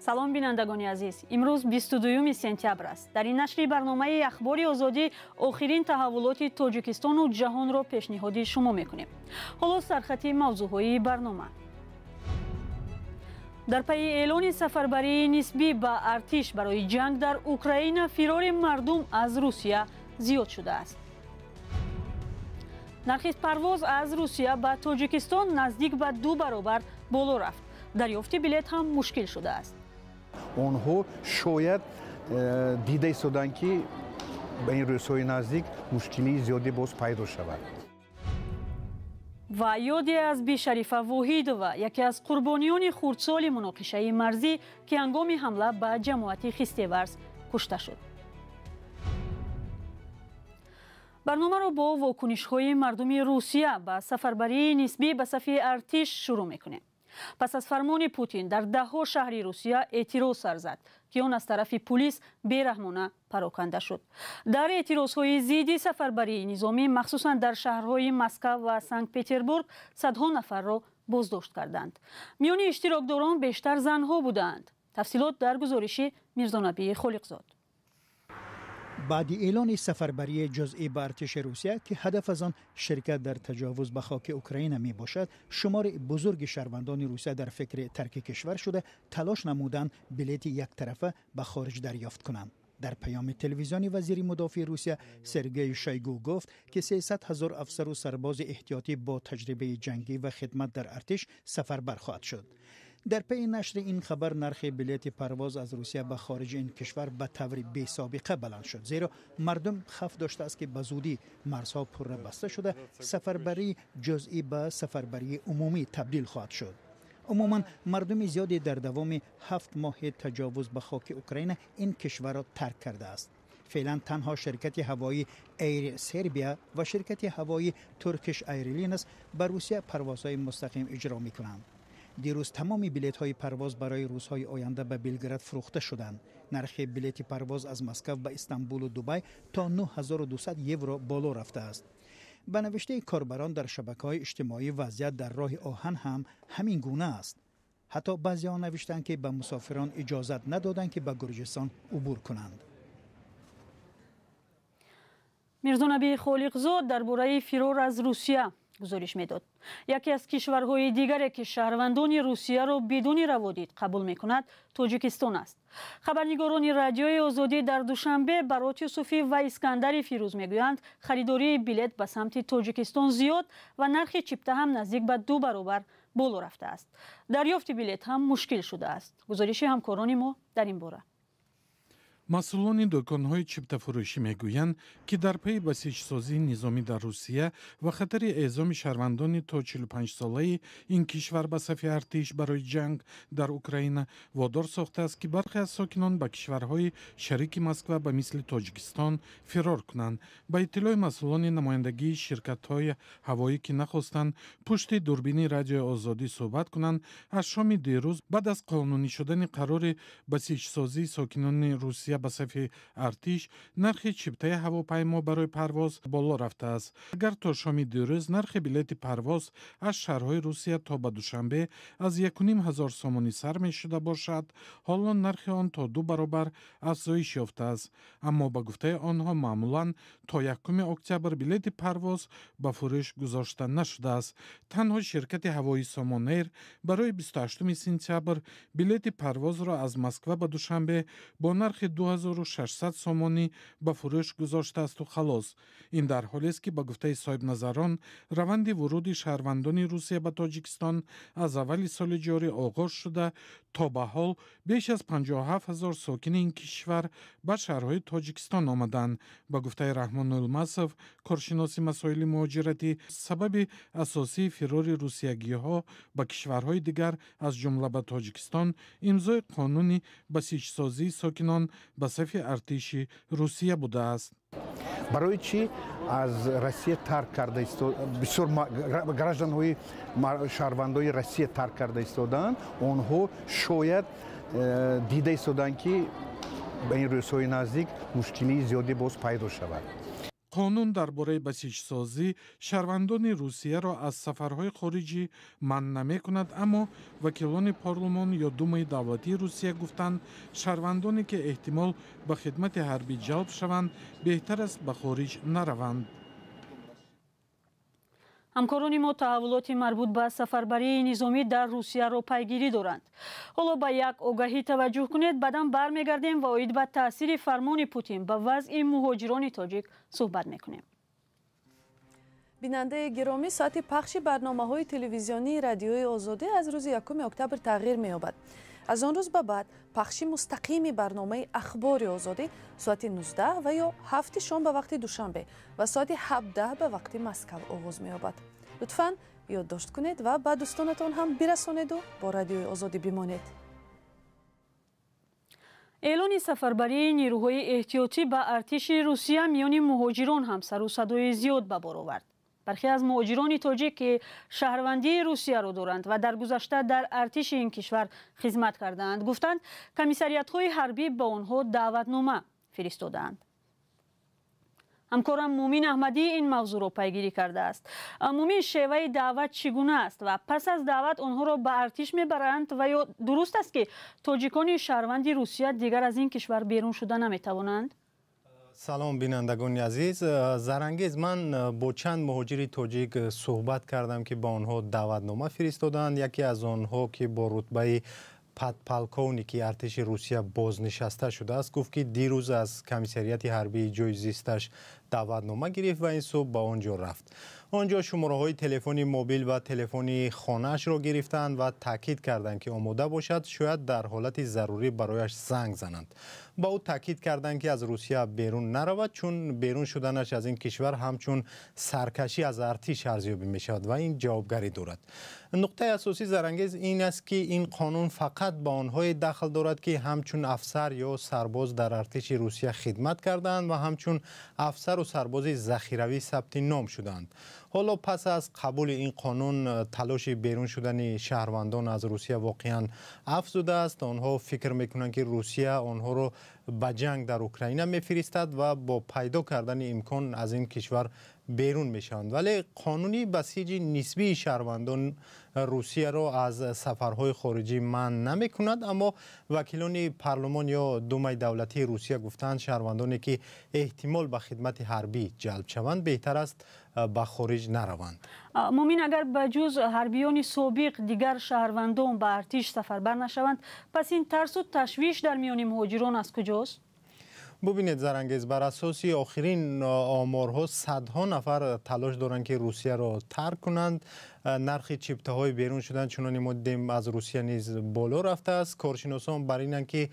салом бинандагони азиз, имрӯз 22 сентябр аст. дар ин нашри барномаи ахбори озодӣ охирин таҳаввулоти Тоҷикистону ҷаҳонро пешниҳоди шумо мекунем. ҳоло сархати мавзӯъҳои барнома. дар пайи эълони сафарбарии нисбӣ ба артиш барои ҷанг дар Украина фирори мардум аз Русия зиёд шудааст. нархи парвоз аз Русия ба Тоҷикистон наздик ба 2 баробар боло рафт. дарёфти билет ҳам мушкил шудааст. онҳо шояд дида истоданд ки ба ин рӯзҳои наздик мушкилии зиёде боз пайдо шавад. ва ёде аз Бишарифа Воҳидова, яке аз қурбониёни хурдсоли муноқишаи марзӣ, ки ҳангоми ҳамла ба ҷамоати Хистеварс кушта шуд. барномаро бо вокунишҳои мардуми Русия ба сафарбарии нисбӣ ба сафи артиш шурӯъ мекунем. пас аз фармони Путин дар даҳҳо шаҳри Русия эътироз сар зад, ки он аз тарафи пулис бераҳмона пароканда шуд. дар эътирозҳои зидди сафарбарии низомӣ махсусан дар шаҳрҳои Москва ва Санкт-Петербург садҳо нафарро боздошт карданд. миёни иштирокдорон бештар занҳо буданд. тафсилот дар гузориши Мирзонабии Холиқзод. بعد اعلان سفربری جزئی به ارتش روسیه که هدف از آن شرکت در تجاوز به خاک اوکراین می باشد، شمار بزرگ شهروندان روسیه در فکر ترک کشور شده تلاش نمودند بلیت یک طرفه به خارج دریافت کنند. در پیام تلویزیونی وزیر مدافع روسیه سرگئی شویگو گفت که 300,000 افسر و سرباز احتیاطی با تجربه جنگی و خدمت در ارتش سفربر خواهد شد. در پی نشر این خبر نرخ بلیت پرواز از روسیه به خارج این کشور به طور بی سابقه بلند شد، زیرا مردم خوف داشته است که به زودی مرزها پر بسته شده سفربری جزئی به سفربری عمومی تبدیل خواهد شد. عموما مردم زیادی در دوام 7 ماه تجاوز به خاک اوکراین این کشور را ترک کرده است. فعلا تنها شرکت هوایی ایر سربیا و شرکت هوایی ترکش ایرلاینز به روسیه پروازهای مستقیم اجرا می‌کنند. دیروز تمام بلیط‌های پرواز برای روزهای آینده به بلگراد فروخته شدند. نرخ بلیط پرواز از مسکو به استانبول و دبی تا 9200 یورو بالا رفته است. به نوشته کاربران در شبکه‌های اجتماعی وضعیت در راه آهن هم همین گونه است. حتی بعضی‌ها نوشتند که به مسافران اجازه ندادند که به گرجستان عبور کنند. мирзонабии Холиқзод дарбораи фирор аз Русия гузориш медод. яке аз кишварҳои дигаре ки шаҳрвандони Русияро бидуни раводид қабул мекунад Тоҷикистон аст. хабарнигорони радиои озодӣ дар душанбе Барот Юсуфӣ ва Искандари Фирӯз мегӯянд харидории билет ба самти Тоҷикистон зиёд ва нархи чипта ҳам наздик ба 2 баробар боло рафтааст. дарёфти билет ҳам мушкил шудааст. гузориши ҳамкорони мо дар ин бора. масъулони дӯконҳои чиптафурӯшӣ мегӯянд ки дар пайи басиҷсозии низомӣ дар Русия ва хатари эъзоми шаҳрвандони то 45-солаи ин кишвар ба сафи артиш барои ҷанг дар Украина водор сохтааст ки бархе аз сокинон ба кишварҳои шарики Москва ба мисли Тоҷикистон фирор кунанд. ба иттилои масъулони намояндагии ширкатҳои ҳавоӣ ки нахостанд пушти дурбини радиои озодӣ суҳбат кунанд, аз шоми дирӯз баъд аз қонунӣ шудани қарори басиҷсозии сокинони Русия ба сафи артиш, нархи чиптаи ҳавопаймо барои парвоз боло рафтааст. агар то шоми дирӯз нархи билети парвоз аз шаҳрҳои Русия то ба Душанбе аз 1500 сомонӣ сар мешуда бошад, ҳоло нархи он то 2 баробар афзоиш ёфтааст. аммо ба гуфтаи онҳо маъмулан то 1 октябр билети парвоз ба фурӯш гузошта нашудааст. танҳо ширкати ҳавои Сомонейр барои 28 сентябр билети парвозро аз Москва ба Душанбе бо нархи 2600 сомонӣ ба фурӯш гузоштааст халос. ин дар ҳолест ки ба гуфтаи соҳибназарон раванди вуруди шаҳрвандони Русия ба Тоҷикистон аз аввали соли ҷорӣ оғоз шуда то ба ҳол беш аз 57000 сокини ин кишвар ба шаҳрҳои Тоҷикистон омаданд. ба гуфтаи Раҳмон Улмасов, коршиноси масоили муҳоҷиратӣ, сабаби асосии фирори русиягиҳо ба кишварҳои дигар аз ҷумла ба Тоҷикистон имзои қонуни басиҷсозии сокинон ба сафи артиши Русия будааст. барои чӣ аз Россия тарк карда бисёр гражданҳои шаҳрвандои Россия тарк карда истоданд, онҳо шояд дида истоданд ки ба ин рӯзҳои наздик мушкилии зиёде боз пайдо шавад. قانون درباره بسیجسازی شهروندان روسیه را از سفرهای خارجی منع نمی‌کند، اما وکیلان پارلمان یا دومای دولتی روسیه گفتند شهروندانی که احتمال به خدمت حربی جلب شوند بهتر است به خارج نروند. ҳамкорони мо таҳаввулоти марбут ба сафарбарии низомӣ дар русияро пайгирӣ доранд. ҳоло ба як огаҳӣ таваҷҷӯҳ кунед, баъдан бармегардем ва оид ба таъсири фармони Путин ба вазъи муҳоҷирони тоҷик суҳбат мекунем. бинандаи гиромӣ, соати пахши барномаҳои телевизионии радиои озодӣ аз рӯзи 1 октябр тағйир меёбад. аз он рӯз ба баъд пахши мустақими барномаи ахбори озодӣ соати 19 ва ё 7 шом ба вақти душанбе ва соати 17 ба вақти Москав оғоз меёбад. лутфан ёддошт кунед ва ба дӯстонатон ҳам бирасонеду бо радиои озодӣ бимонед. эълони сафарбарии нирӯҳои эҳтиётӣ ба артиши русия миёни муҳоҷирон ҳам сару садои зиёд ба бор овард. бархе аз муҳоҷирони тоҷик ки шаҳрвандии русияро доранд ва дар гузашта дар артиши ин кишвар хизмат кардаанд, гуфтанд комиссариятҳои ҳарбӣ ба онҳо даъватнома фиристодаанд. ҳамкорам Мумин Аҳмадӣ ин мавзӯъро пайгирӣ кардааст. Мумин, шеваи даъват чӣ гуна аст ва пас аз даъват онҳоро ба артиш мебаранд ва ё дуруст аст ки тоҷикони шаҳрванди Русия дигар аз ин кишвар берун шуда наметавонанд? салом бинандагони азиз, зарангез, ман бо чанд муҳоҷири тоҷик суҳбат кардам ки ба онҳо даъватнома фиристоданд. яке аз онҳо ки бо рутбаи подполковники артиши Русия бознишаста шудааст, гуфт ки дирӯз аз комиссарияти ҳарбии ҷои зисташ даъватнома гирифт ва ин субҳ ба он ҷо рафт. онҷо шумораҳои телефони мобил ва телефони хонаашро гирифтанд ва таъкид карданд ки омода бошад, шояд дар ҳолати зарурӣ барояш занг зананд. ба ӯ таъкид карданд ки аз Русия берун наравад, чун берун шуданаш аз ин кишвар ҳамчун саркашӣ аз артиш арзёбӣ мешавад ва ин ҷавобгарӣ дорад. нуқтаи асосӣ зарангез ин аст ки ин қонун фақат ба онҳое дахл дорад ки ҳамчун афсар ё сарбоз дар артиши Русия хидмат кардаанд ва ҳамчун афсару сарбози захиравӣ сабти ном шудаанд. ҳоло пас аз қабули ин қонун талоши берун шудани шаҳрвандон аз Русия воқеан афзудааст. онҳо фикр мекунанд ки Русия онҳоро ба ҷанг дар Украина мефиристад ва бо пайдо кардани имкон аз ин кишвар берун мешаванд. вале қонуни басиҷи нисбии шаҳрвандон Русияро аз сафарҳои хориҷӣ манъ намекунад, аммо вакилони парлумон ё думаи давлатии Русия гуфтанд шаҳрвандоне ки эҳтимол ба хидмати ҳарбӣ ҷалб шаванд беҳтар аст ба хориҷ нараванд. Мумин, агар ба ҷуз ҳарбиёни собиқ дигар шаҳрвандон ба артиш сафарбар нашаванд, пас ин тарсу ташвиш дар миёни муҳоҷирон аз куҷост? бубинед зарангез, бар асоси охирин оморҳо садҳо нафар талош доранд ки Русияро тарк кунанд. нархи чиптаҳои берун шудан, чуноне мо дидем, аз Русия низ боло рафтааст. коршиносон бар инанд ки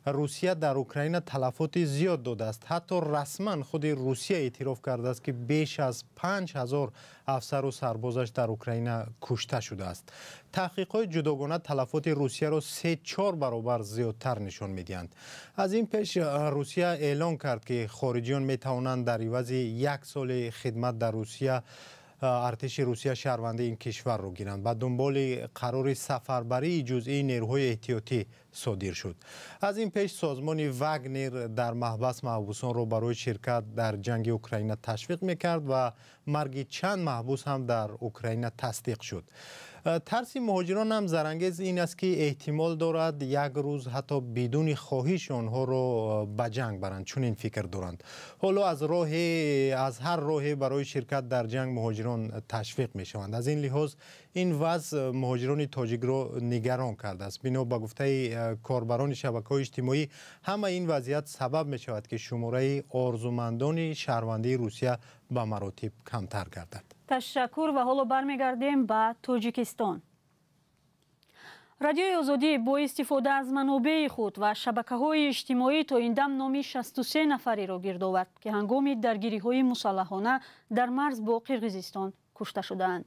Русия дар Украина талафоти зиёд додааст. ҳатто расман худи Русия эътироф кардааст ки беш аз 5000 афсару сарбозаш дар Украина кушта шудааст. таҳқиқҳои ҷудогона талафоти Русияро 3-4 баробар зиёдтар нишон медиҳанд. аз ин пеш Русия эълон кард ки хориҷиён метавонанд дар ивази 1 соли хидмат дар Русия артиши Русия шаҳрвандии ин кишварро гиранд. ба дунболи қарори сафарбарии ҷузъии нерӯҳои эҳтиётӣ содир шуд. аз ин пеш созмони Вагнер дар маҳбас маҳбусонро барои ширкат дар ҷанги Украина ташвиқ мекард ва марги чанд маҳбус ҳам дар Украина тасдиқ шуд. тарси муҳоҷирон ҳам зарангез ин аст ки эҳтимол дорад як рӯз ҳатто бидуни хоҳиш онҳоро ба ҷанг баранд, чунин фикр доранд. ҳоло аз ҳар роҳе барои ширкат дар ҷанг муҳоҷирон ташвиқ мешаванд. аз ин лиҳоз ин вазъ муҳоҷирони тоҷикро нигарон кардааст. бино ба гуфтаи корбарони шабакаҳои иҷтимоӣ, ҳама ин вазъият сабаб мешавад ки шумораи орзумандони шаҳрвандии Русия ба маротиб камтар гардад. ташаккур ва ҳоло бармегардем ба Тоҷикистон. радиои озодӣ бо истифода аз манобеи худ ва шабакаҳои иҷтимоӣ то ин дам номи 63 нафареро гирд овард ки ҳангоми даргириҳои мусаллаҳона дар марз бо Қирғизистон кушта шудаанд.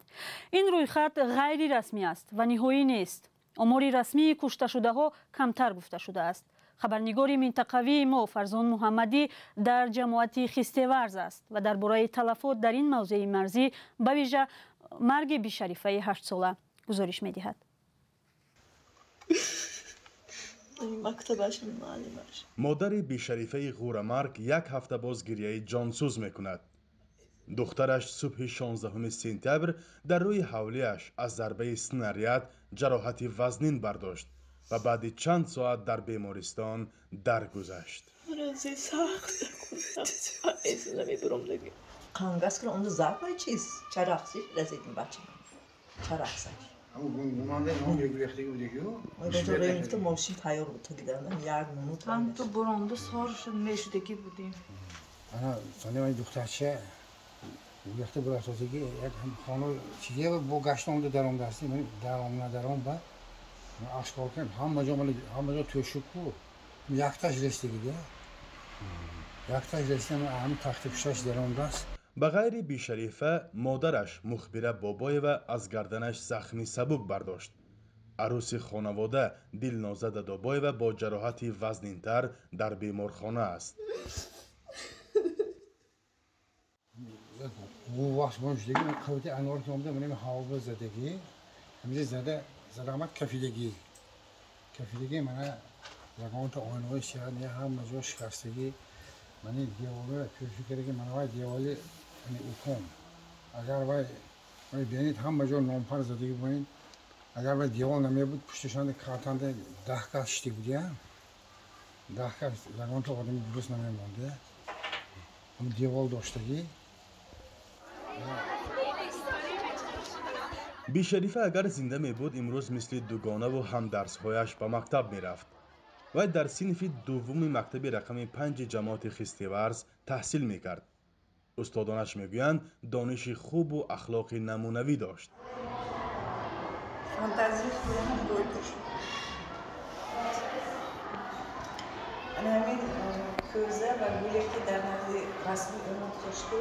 ин рӯйхат ғайрирасмӣ аст ва ниҳоӣ нест. омори расмии кушташудаҳо камтар гуфта шудааст. хабарнигори минтақавии мо Фарзон Муҳаммадӣ дар ҷамоати Хистеварз аст ва дар бораи талафот дар ин мавзеи марзӣ ба вижа марги бишарифаи 8 сола гузориш медиҳад. модари бишарифаи ғурамарг як ҳафта боз гирияи ҷонсӯз мекунад. دخترش صبح 16 سپتامبر در روی حولیش از ضربه سناریاد جراحت وزنین برداشت و بعد چند ساعت در بیمارستان درگذشت. رازی سخت کنم ایزی نمیبرم دیگه قنگاز کنم اون زربای چیز چراغسیش رزیدیم بچه چراغسیش اما گمانده اون یک ریخته بوده که تو ریخته ماشین تیار بود تا گیدردم یک منوت هم تو برانده سارش نشدگی بودیم انا سانه من دخترچه ریخته برای تازگی یک هم خانو چیزی با گشتم درام دستی من درام با اشکال کنم همه جا توی شک بود یک تاش رسیدگی دیگه یک تاش رسیدم همه تخت پشتش درام دست. به غیر بیشریفه مادرش مخبره بابای و از گردنش زخمی سبک برداشت. عروس خانواده دلنازه دابای و با جراحت وزنینتر در بیمارخانه است. او وقت باش دیگه من قوتی انوار که اومده منیم حاوه زدگی همیشه زدامت کفیدگی منه لگان تا آنهای شهر نه هم مجموع شکستگی منی دیواله پیشی کرده که منوای دیواله یعنی اوکم اگر وای بینید هم مجموع نامپر زدگی بودین اگر وای دیوال نمی بود پشتشان کارتنده 10 کاشتی بودیم 10 کاش لگان تا آدمی درست نمی مونده هم دیوال داشتگی. بیشریفه اگر زنده می بود امروز مثل دوگانه و هم درسهایش به مکتب می رفت. و در صنف دوم مکتب رقم 5 جماعت خستیورز تحصیل می کرد. استادانش می گویند دانش خوب و اخلاق نمونوی داشت. فانتازی هم دویدش. همین کوزه و گویی که در نزد رسمی امور داشته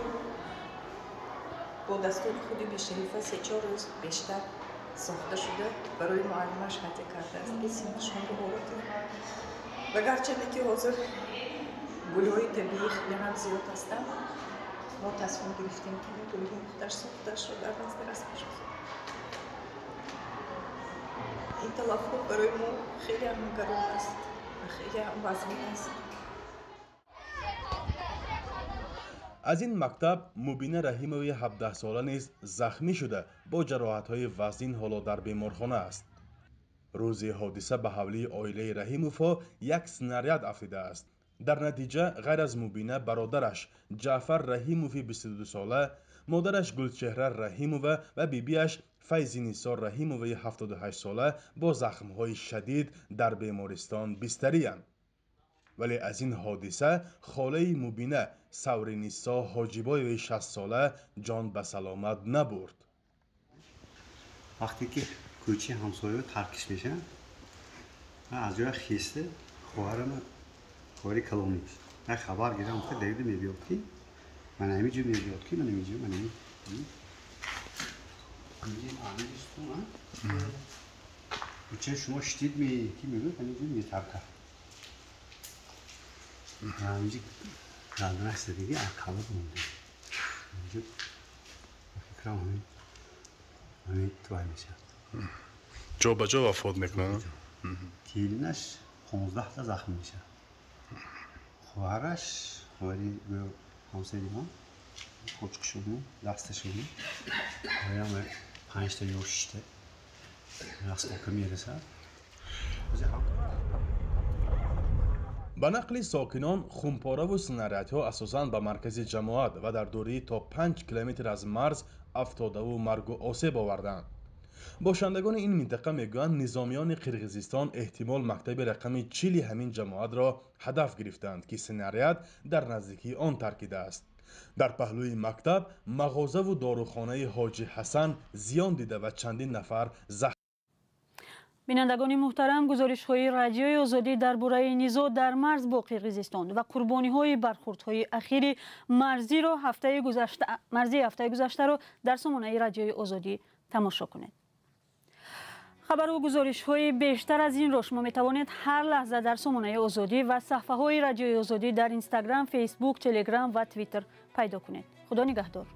با دستور خودی بیشریفه 3-4 روز بیشتر ساخته شده برای معلمش قطع کرده است. بسیارشان رو بارده و گرچنده که حاضر گلهای طبیعی خیلی هم زیاد هستند ما تصمیم گرفتیم که گلهای مختلف ساخته شد در نزد رسمی شد. این تلفات برای ما خیلی هم گران است و خیلی هم وزنی است. از این مکتب مبینه رحیموی 17 ساله نیز زخمی شده با جراحت‌های وزین حالا در بیمارخانه است. روز حادثه به حوله عائله رحیموف یک سناریاد افتیده است. در نتیجه غیر از مبینه برادرش جعفر رحیموف 22 ساله، مادرش گلچهره رحیموف و بیبیش فیضی نثار رحیموف 78 ساله با زخم‌های شدید در بیمارستان بستری اند. ولی از این حادثه خاله مبینه سورینیسا حاجیبای 60 ساله جان به سلامت نبرد. وقتی که کوچه همسایه ترکش میشه از جای خیسته خواهرم خواهری کلامی میشه من خبر گیرم که دیگه میبیاد که من همینجور میبیاد که من همینجور من همینجور کوچه شما شدید میبید همینجور میترکه همینجور گردنش زدگی اکالا بونده همینجور فکرم همین توی میشه جا به جا وفات میکنه. کلینش 15 تا زخم میشه. خواهرش خواهری همسری ما کوچکشون دستشون هم 5 تا یا 6 تا راست که میرسه. به نقل ساکنان خونپاره و سناریادها اساساً به مرکز جماعت و در دوری تا 5 کیلومتر از مرز افتاده و مرگ و آسیب آوردند. باشندگان این منطقه میگویند نظامیان قرقیزستان احتمال مکتب رقم 40 همین جماعت را هدف گرفتند که سناریاد در نزدیکی آن ترکیده است. در پهلوی مکتب مغازه و داروخانه حاجی حسن زیان دیده و چندین نفر زخم. بینندگان محترم، گزارش‌های رادیوی آزادی درباره نزاع در مرز با قرقیزستان و قربانی‌های برخوردهای اخیر مرزی هفته گذشته را در سامانه رادیوی آزادی تماشا کنید. خبر و گزارش‌های بیشتر از این را شما می‌توانید هر لحظه در سامانه آزادی و صفحه‌های رادیوی آزادی در اینستاگرام، فیسبوک، تلگرام و توییتر پیدا کنید. خدا نگهدار.